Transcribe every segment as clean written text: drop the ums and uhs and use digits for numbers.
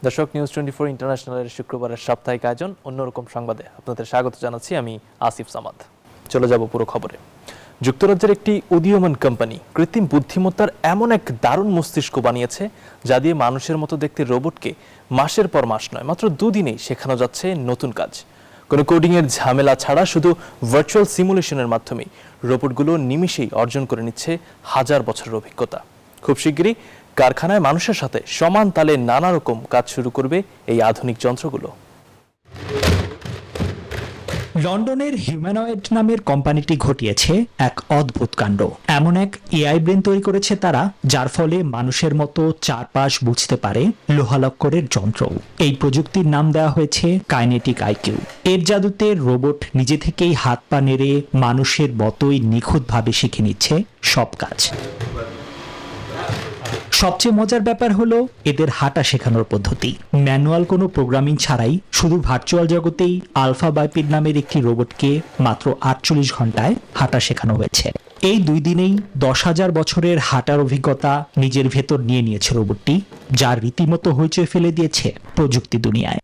দর্শক, নিউজ 24 ইন্টারন্যাশনালের শুক্রবারের সাপ্তাহিক আয়োজন অন্যরকম সংবাদে আপনাদের স্বাগত জানাচ্ছি। আমি আসিফ সামাদ। চলে যাব পুরো খবরে। যুক্তরাজ্যের একটি উদীয়মান কোম্পানি কৃত্রিম বুদ্ধিমত্তার এমন এক দারুণ মস্তিষ্ক বানিয়েছে যা দিয়ে মানুষের মতো দেখতে রোবটকে মাসের পর মাস নয়, মাত্র দুদিনেই শেখানো যাচ্ছে নতুন কাজ। কোনো কোডিংয়ের ঝামেলা ছাড়া শুধু ভার্চুয়াল সিমুলেশনের মাধ্যমেই রোবটগুলো নিমিষেই অর্জন করে নিচ্ছে হাজার বছরের অভিজ্ঞতা। খুব শিগগিরই কারখানায় মানুষের সাথে সমান তালে নানা রকম কাজ শুরু করবে এই আধুনিক যন্ত্রগুলো। লন্ডনের হিউম্যানয়েড নামের কোম্পানিটি ঘটিয়েছে এক অদ্ভুত কাণ্ড। এমন এক এআই ব্রেন তৈরি করেছে তারা, যার ফলে মানুষের মতো চারপাশ বুঝতে পারে লোহালক্করের যন্ত্র। এই প্রযুক্তির নাম দেওয়া হয়েছে কাইনেটিক আইকিউ। এর জাদুতে রোবট নিজে থেকেই হাত পা নেড়ে মানুষের মতোই নিখুঁতভাবে শিখে নিচ্ছে সব কাজ। সবচেয়ে মজার ব্যাপার হলো এদের হাঁটা শেখানোর পদ্ধতি। ম্যানুয়াল কোনো প্রোগ্রামিং ছাড়াই শুধু ভার্চুয়াল জগতেই আলফা বাইপিড নামের একটি রোবটকে মাত্র 48 ঘন্টায় হাঁটা শেখানো হয়েছে। এই 2 দিনেই 10,000 বছরের হাঁটার অভিজ্ঞতা নিজের ভেতর নিয়ে নিয়েছে রোবটটি, যা রীতিমতো হইচই ফেলে দিয়েছে প্রযুক্তি দুনিয়ায়।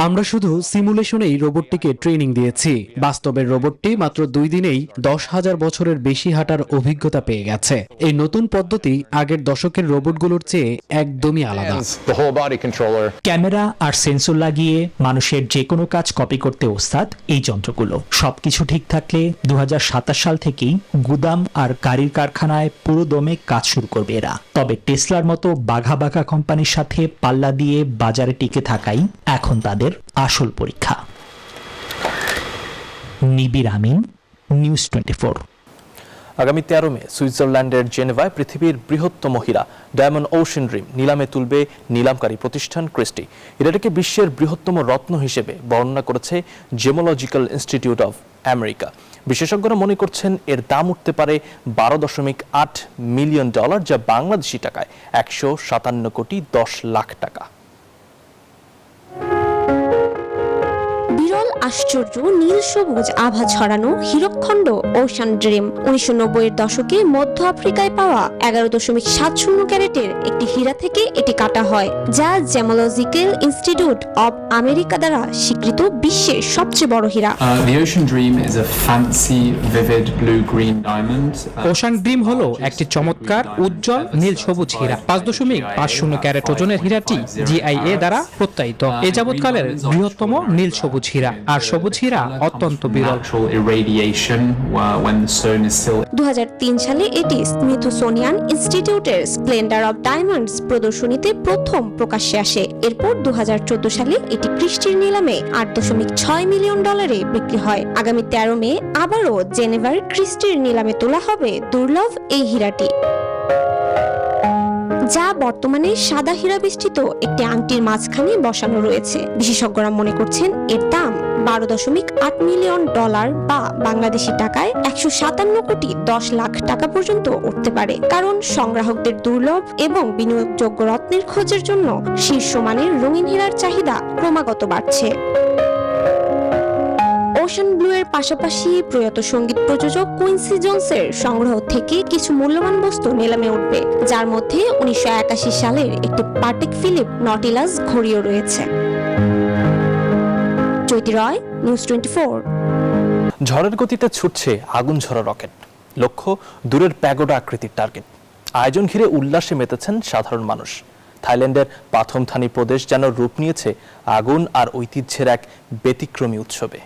আমরা শুধু সিমুলেশনেই রোবটটিকে ট্রেনিং দিয়েছি। বাস্তবের রোবটটি মাত্র 2 দিনেই 10,000 বছরের বেশি হাঁটার অভিজ্ঞতা পেয়ে গেছে। এই নতুন পদ্ধতি আগের দশকের রোবটগুলোর চেয়ে একদমই আলাদা। ক্যামেরা আর সেন্সর লাগিয়ে মানুষের যে কোনো কাজ কপি করতে ওস্তাদ এই যন্ত্রগুলো। সবকিছু ঠিক থাকলে 2027 সাল থেকেই গুদাম আর গাড়ির কারখানায় পুরো দমে কাজ শুরু করবে এরা। তবে টেসলার মতো বাঘা বাঘা কোম্পানির সাথে পাল্লা দিয়ে বাজারে টিকে থাকাই এখন তাদের আসল পরীক্ষা। নিবির আমিন, নিউজ 24। আগামী 13 মে সুইজারল্যান্ডের জেনেভায় পৃথিবীর বৃহত্তম হীরা ডায়মন্ড ওশেন ড্রিম নিলামে তুলবে নিলামকারী প্রতিষ্ঠান ক্রিস্টি। হীরাটিকে বিশ্বের বৃহত্তম রত্ন হিসেবে বর্ণনা করেছে জেমোলজিক্যাল ইনস্টিটিউট অফ আমেরিকা। বিশেষজ্ঞরা মনে করছেন এর দাম উঠতে পারে $12.8 মিলিয়ন, যা বাংলাদেশি টাকায় 157 কোটি 10 লাখ টাকা। বিরল আশ্চর্য নীল সবুজ আভা ছড়ানো হীরকখণ্ড ওশান ড্রিম 1990-এর দশকে মধ্য আফ্রিকায় পাওয়া 11.70 ক্যারেটের একটি হীরা থেকে এটি কাটা হয়, যা জেমোলজিক্যাল ইনস্টিটিউট অব আমেরিকা দ্বারা স্বীকৃত বিশ্বের সবচেয়ে বড় হীরা। The Ocean Dream is a fancy, vivid blue-green diamond. Ocean dream হলো একটি চমৎকার উজ্জ্বল নীল সবুজ হীরা। 5.50 ক্যারেট ওজনের হীরাটি জিআইএ দ্বারা প্রত্যায়িত। এ যাবৎকালের বৃহত্তম নীল সবুজ হীরা, আর সবুজ হীরা অত্যন্ত বিরল। 2003 সালে এটি স্মিথসোনিয়ান ইনস্টিটিউটের স্প্লেন্ডার অব ডায়মন্ডস প্রদর্শনীতে প্রথম প্রকাশ্যে আসে। এরপর 2014 সালে এটি ক্রিস্টির নিলামে $8.6 মিলিয়ন বিক্রি হয়। আগামী 13 মে আবারও জেনেভার ক্রিস্টির নিলামে তোলা হবে দুর্লভ এই হীরাটি, যা বর্তমানে সাদা হীরা বেষ্টিত একটি আংটির মাঝখানে বসানো রয়েছে। বিশেষজ্ঞরা মনে করছেন এর দাম $12.8 মিলিয়ন বা বাংলাদেশি টাকায় 157 কোটি 10 লাখ টাকা পর্যন্ত উঠতে পারে, কারণ সংগ্রাহকদের দুর্লভ এবং বিনিয়োগযোগ্য রত্নের খোঁজের জন্য শীর্ষমানের রঙিন হীরার চাহিদা ক্রমাগত বাড়ছে। ওশান ব্লু এর পাশাপাশি প্রয়াত সঙ্গীত প্রযোজক কুইন্সি জোনসের সংগ্রহ থেকে কিছু মূল্যবান বস্তু নিলামে উঠবে, যার মধ্যে 1981 সালের একটি পাটেক ফিলিপ নটিলাস ঘড়িও রয়েছে। জ্যোতি রয়, নিউজ 24। ঝড়ের গতিতে ছুটছে আগুন ঝরা রকেট, লক্ষ্য দূরের প্যাগোডা আকৃতির টার্গেট। আয়োজন ঘিরে উল্লাসে মেতেছেন সাধারণ মানুষ। থাইল্যান্ডের পাথমথানি প্রদেশ যেন রূপ নিয়েছে আগুন আর ঐতিহ্যের এক ব্যতিক্রমী উৎসবে।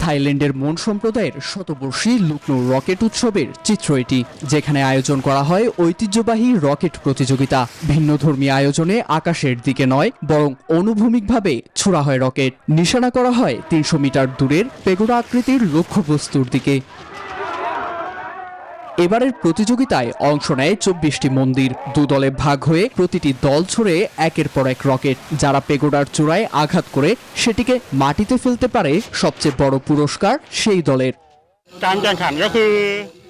থাইল্যান্ডের মন সম্প্রদায়ের শতবর্ষী লুকনো রকেট উৎসবের চিত্র এটি, যেখানে আয়োজন করা হয় ঐতিহ্যবাহী রকেট প্রতিযোগিতা। ভিন্নধর্মী আয়োজনে আকাশের দিকে নয়, বরং অনুভূমিকভাবে ছোড়া হয় রকেট। নিশানা করা হয় 300 মিটার দূরের পেগোডা আকৃতির লক্ষ্যবস্তুর দিকে। এবারের প্রতিযোগিতায় অংশ নেয় 24টি মন্দির। 2 দলে ভাগ হয়ে প্রতিটি দল ছড়ে একের পর এক রকেট। যারা পেগোডার চূড়ায় আঘাত করে সেটিকে মাটিতে ফেলতে পারে, সবচেয়ে বড় পুরস্কার সেই দলের।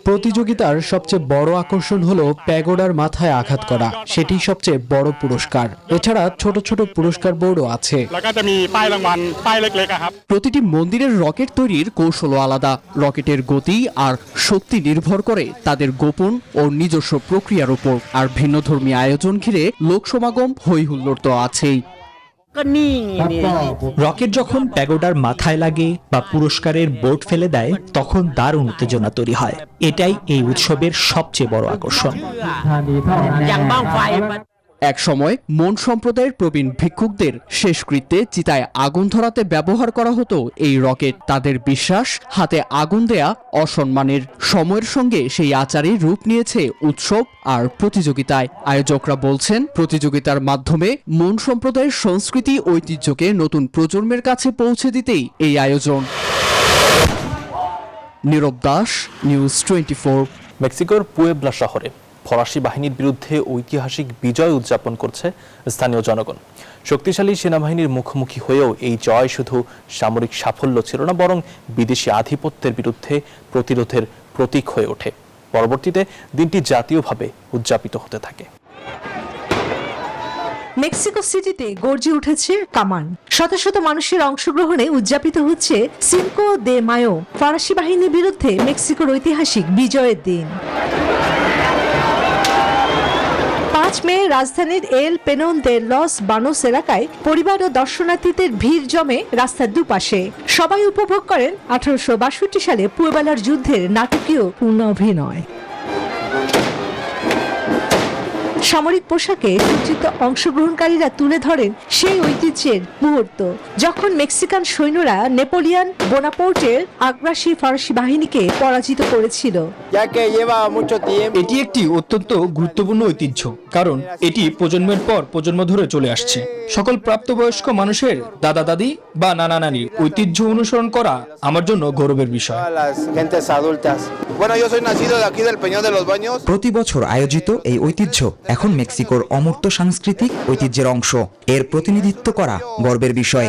প্রতিযোগিতার সবচেয়ে বড় আকর্ষণ হলো প্যাগোডার মাথায় আঘাত করা, সেটি সবচেয়ে বড় পুরস্কার। এছাড়া ছোট ছোট পুরস্কার বোর্ডও আছে। แล้วก็จะมีป้ายรางวัลป้ายเล็กๆอะครับ প্রতিটি মন্দিরের রকেট তৈরির কৌশলও আলাদা। রকেটের গতি আর শক্তি নির্ভর করে তাদের গোপন ও নিজস্ব প্রক্রিয়ার উপর। আর ভিন্নধর্মী আয়োজন ঘিরে লোক সমাগম, হই হুল্লোড় তো আছেই। রকেট যখন প্যাগোডার মাথায় লাগে বা পুরস্কারের বোর্ড ফেলে দেয়, তখন দারুণ উত্তেজনা তৈরি হয়। এটাই এই উৎসবের সবচেয়ে বড় আকর্ষণ। এক সময় মন সম্প্রদায়ের প্রবীণ ভিক্ষুকদের শেষকৃত্যে চিতায় আগুন ধরাতে ব্যবহার করা হতো এই রকেট। তাদের বিশ্বাস, হাতে আগুন দেয়া অসম্মানের। সময়ের সঙ্গে সেই আচারই রূপ নিয়েছে উৎসব আর প্রতিযোগিতায়। আয়োজকরা বলছেন, প্রতিযোগিতার মাধ্যমে মন সম্প্রদায়ের সংস্কৃতি ঐতিহ্যকে নতুন প্রজন্মের কাছে পৌঁছে দিতেই এই আয়োজন। নীরব দাস, নিউজ 24। মেক্সিকোর পুয়েবলা শহরে ফরাসি বাহিনীর বিরুদ্ধে ঐতিহাসিক বিজয় উদযাপন করছে স্থানীয় জনগণ। শক্তিশালী সেনাবাহিনীর মুখোমুখি হয়েও এই জয় শুধু সামরিক সাফল্য ছিল না, বরং বিদেশি আধিপত্যের বিরুদ্ধে প্রতিরোধের প্রতীক হয়ে ওঠে। পরবর্তীতে দিনটি জাতীয়ভাবে উদযাপিত হতে থাকে। মেক্সিকো সিটিতে গর্জে উঠেছে কামান। শত শত মানুষের অংশগ্রহণে উদযাপিত হচ্ছে সিনকো দে মায়ো, ফরাসি বাহিনীর বিরুদ্ধে মেক্সিকোর ঐতিহাসিক বিজয়ের দিন। 5 মে রাজধানীর এল পেনন দে লস বানোস এলাকায় পরিবার ও দর্শনার্থীদের ভিড় জমে রাস্তার দুপাশে। সবাই উপভোগ করেন 1862 সালে পুয়েবলার যুদ্ধের নাটকীয় পূর্ণাভিনয়। সামরিক পোশাকে সজ্জিত অংশগ্রহণকারীরা তুলে ধরেন সেই ঐতিহ্যের মুহূর্ত, যখন মেক্সিকান সৈন্যরা নেপোলিয়ন বোনাপার্টের আগ্রাসী ফরাসি বাহিনীকে পরাজিত করেছিল। এটি একটি অত্যন্ত গুরুত্বপূর্ণ ঐতিহ্য, কারণ এটি প্রজন্মের পর প্রজন্ম ধরে চলে আসছে। সকল প্রাপ্তবয়স্ক মানুষের দাদা দাদি বা নানা নানির ঐতিহ্য অনুসরণ করা আমার জন্য গৌরবের বিষয়। প্রতি বছর আয়োজিত এই ঐতিহ্য এখন মেক্সিকোর অমূর্ত সাংস্কৃতিক ঐতিহ্যের অংশ। এর প্রতিনিধিত্ব করা গর্বের বিষয়।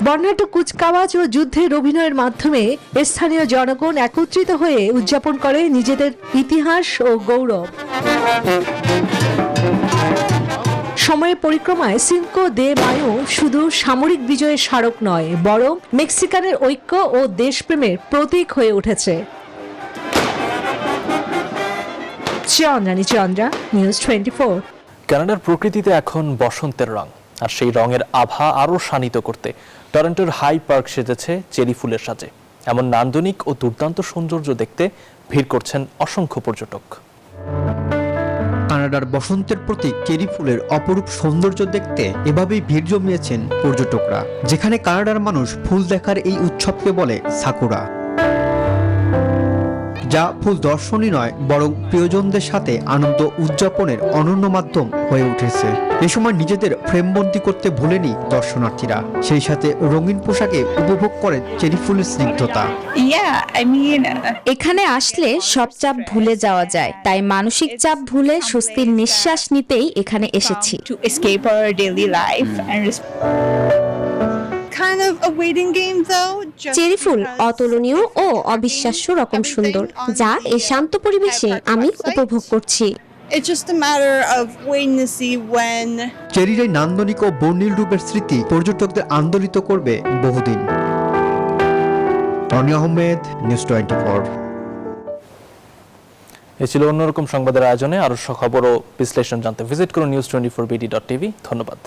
বর্ণাঢ্য কুচকাওয়াজ ও যুদ্ধের অভিনয়ের মাধ্যমে স্থানীয় জনগণ একত্রিত হয়ে উদযাপন করে নিজেদের ইতিহাস ও গৌরব। সময়ের পরিক্রমায় সিনকো দে মায়ো শুধু সামরিক বিজয়ের স্মারক নয়, বরং মেক্সিকানের ঐক্য ও দেশপ্রেমের প্রতীক হয়ে উঠেছে। চন্দ্রা, নিউজ 24। কানাডার প্রকৃতিতে এখন বসন্তের রং, আর সেই রঙের আভা আরও শানিত করতে টরন্টোর হাই পার্ক সেজেছে চেরি ফুলের সাজে। এমন নান্দনিক ও দুর্দান্ত সৌন্দর্য দেখতে ভিড় করছেন অসংখ্য পর্যটক। কানাডার বসন্তের প্রতীক চেরি ফুলের অপরূপ সৌন্দর্য দেখতে এভাবেই ভিড় জমিয়েছেন পর্যটকরা, যেখানে কানাডার মানুষ ফুল দেখার এই উৎসবকে বলে সাকুরা, যা ফুল দর্শনই নয় বরং প্রিয়জনদের সাথে আনন্দ উদযাপনের অনন্য মাধ্যম হয়ে উঠেছে। এ সময় নিজেদের ফ্রেমবন্দি করতে ভোলেনি দর্শনার্থীরা, সেই সাথে রঙিন পোশাকে উপভোগ করেন চেরি ফুলের স্নিগ্ধতা। এখানে আসলে সব চাপ ভুলে যাওয়া যায়, তাই মানসিক চাপ ভুলে স্বস্তির নিঃশ্বাস নিতেই এখানে এসেছি। চেরি ফুল অতুলনীয় ও অবিশ্বাস্য রকম সুন্দর, যা এই শান্ত পরিবেশে আমি উপভোগ করছি। চেরির এই নান্দনিক ও বর্ণিল রূপের স্মৃতি পর্যটকদের আন্দোলিত করবে বহুদিন। রনি আহমেদ, নিউজ 24। এ ছিল অন্যরকম সংবাদের আয়োজনে। আরও খবর ও বিশ্লেষণ জানতে ভিজিট করুন news24bd.tv। ধন্যবাদ।